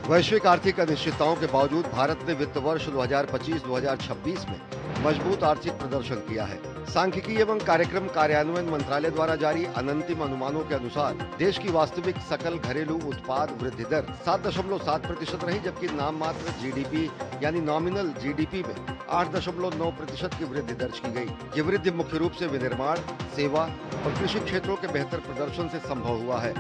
वैश्विक आर्थिक अनिश्चितताओं के बावजूद भारत ने वित्त वर्ष 2025-2026 में मजबूत आर्थिक प्रदर्शन किया है। सांख्यिकी एवं कार्यक्रम कार्यान्वयन मंत्रालय द्वारा जारी अनंतिम अनुमानों के अनुसार देश की वास्तविक सकल घरेलू उत्पाद वृद्धि दर 7.7% रही, जबकि नाम मात्र जीडीपी यानी नॉमिनल जीडीपी में 8.9% की वृद्धि दर्ज की गई। ये वृद्धि मुख्य रूप से विनिर्माण, सेवा और कृषि क्षेत्रों के बेहतर प्रदर्शन से संभव हुआ है।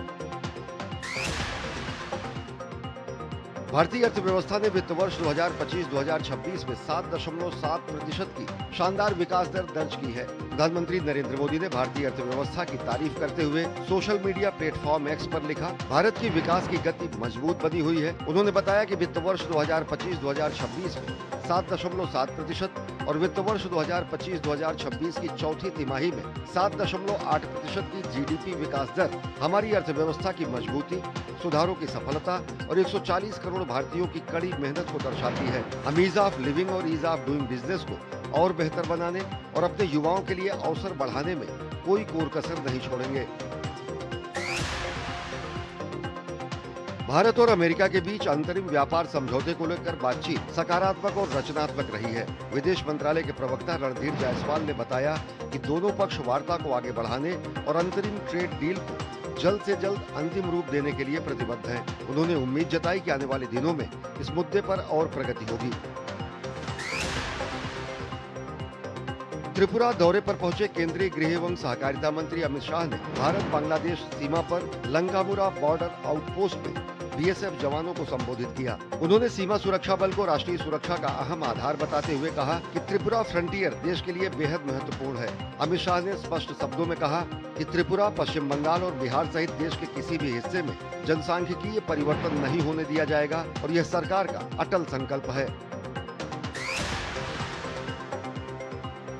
भारतीय अर्थव्यवस्था ने वित्त वर्ष 2025-2026 में 7.7% की शानदार विकास दर दर्ज की है। प्रधानमंत्री नरेंद्र मोदी ने भारतीय अर्थव्यवस्था की तारीफ करते हुए सोशल मीडिया प्लेटफॉर्म एक्स पर लिखा, भारत की विकास की गति मजबूत बनी हुई है। उन्होंने बताया कि वित्त वर्ष 2025-2026 में 7.7% और वित्त वर्ष 2025-2026 की चौथी तिमाही में 7.8% की जीडीपी विकास दर हमारी अर्थव्यवस्था की मजबूती, सुधारों की सफलता और 140 करोड़ भारतीयों की कड़ी मेहनत को दर्शाती है। हम ईज ऑफ लिविंग और ईज ऑफ डूइंग बिजनेस को और बेहतर बनाने और अपने युवाओं के लिए अवसर बढ़ाने में कोई कोर कसर नहीं छोड़ेंगे। भारत और अमेरिका के बीच अंतरिम व्यापार समझौते को लेकर बातचीत सकारात्मक और रचनात्मक रही है। विदेश मंत्रालय के प्रवक्ता रणधीर जायसवाल ने बताया कि दोनों पक्ष वार्ता को आगे बढ़ाने और अंतरिम ट्रेड डील को जल्द से जल्द अंतिम रूप देने के लिए प्रतिबद्ध हैं। उन्होंने उम्मीद जताई कि आने वाले दिनों में इस मुद्दे पर और प्रगति होगी। त्रिपुरा दौरे पर पहुंचे केंद्रीय गृह एवं सहकारिता मंत्री अमित शाह ने भारत बांग्लादेश सीमा पर लंकामुरा बॉर्डर आउटपोस्ट में बीएसएफ जवानों को संबोधित किया। उन्होंने सीमा सुरक्षा बल को राष्ट्रीय सुरक्षा का अहम आधार बताते हुए कहा कि त्रिपुरा फ्रंटियर देश के लिए बेहद महत्वपूर्ण है। अमित शाह ने स्पष्ट शब्दों में कहा कि त्रिपुरा, पश्चिम बंगाल और बिहार सहित देश के किसी भी हिस्से में जनसांख्यिकीय परिवर्तन नहीं होने दिया जाएगा और यह सरकार का अटल संकल्प है।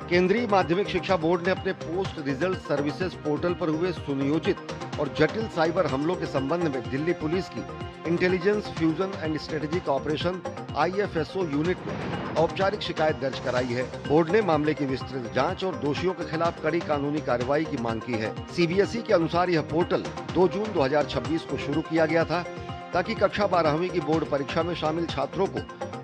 केंद्रीय माध्यमिक शिक्षा बोर्ड ने अपने पोस्ट रिजल्ट सर्विसेज पोर्टल पर हुए सुनियोजित और जटिल साइबर हमलों के संबंध में दिल्ली पुलिस की intelligence fusion and strategic operation IFSO unit में औपचारिक शिकायत दर्ज कराई है। बोर्ड ने मामले की विस्तृत जांच और दोषियों के खिलाफ कड़ी कानूनी कार्रवाई की मांग की है। CBSE के अनुसार यह पोर्टल 2 जून 2026 को शुरू किया गया था ताकि कक्षा 12वीं की बोर्ड परीक्षा में शामिल छात्रों को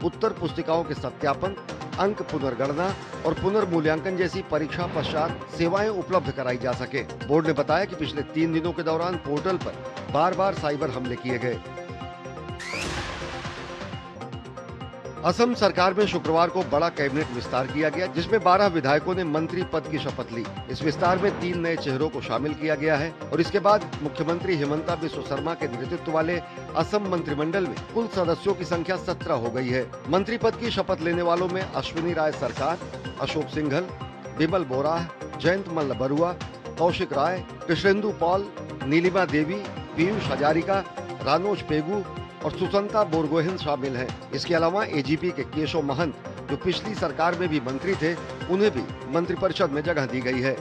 उत्तर पुस्तिकाओं के सत्यापन, अंक पुनर्गणना और पुनर्मूल्यांकन जैसी परीक्षा पश्चात सेवाएं उपलब्ध कराई जा सके। बोर्ड ने बताया कि पिछले 3 दिनों के दौरान पोर्टल पर बार-बार साइबर हमले किए गए। असम सरकार में शुक्रवार को बड़ा कैबिनेट विस्तार किया गया, जिसमें 12 विधायकों ने मंत्री पद की शपथ ली। इस विस्तार में 3 नए चेहरों को शामिल किया गया है और इसके बाद मुख्यमंत्री हिमंता बिस्वा शर्मा के नेतृत्व वाले असम मंत्रिमंडल में कुल सदस्यों की संख्या 17 हो गई है। मंत्री पद की शपथ लेने वालों में अश्विनी राय सरकार, अशोक सिंघल, बिमल बोरा, जयंत मल्ल बरुआ, कौशिक राय, कृष्णेंदु पॉल, नीलिमा देवी, पीयूष हजारिका, रानोज पेगू और सुसंता बोरगोहेन शामिल हैं। इसके अलावा AGP के केशव महंत, जो पिछली सरकार में भी मंत्री थे, उन्हें भी मंत्रिपरिषद में जगह दी गई है।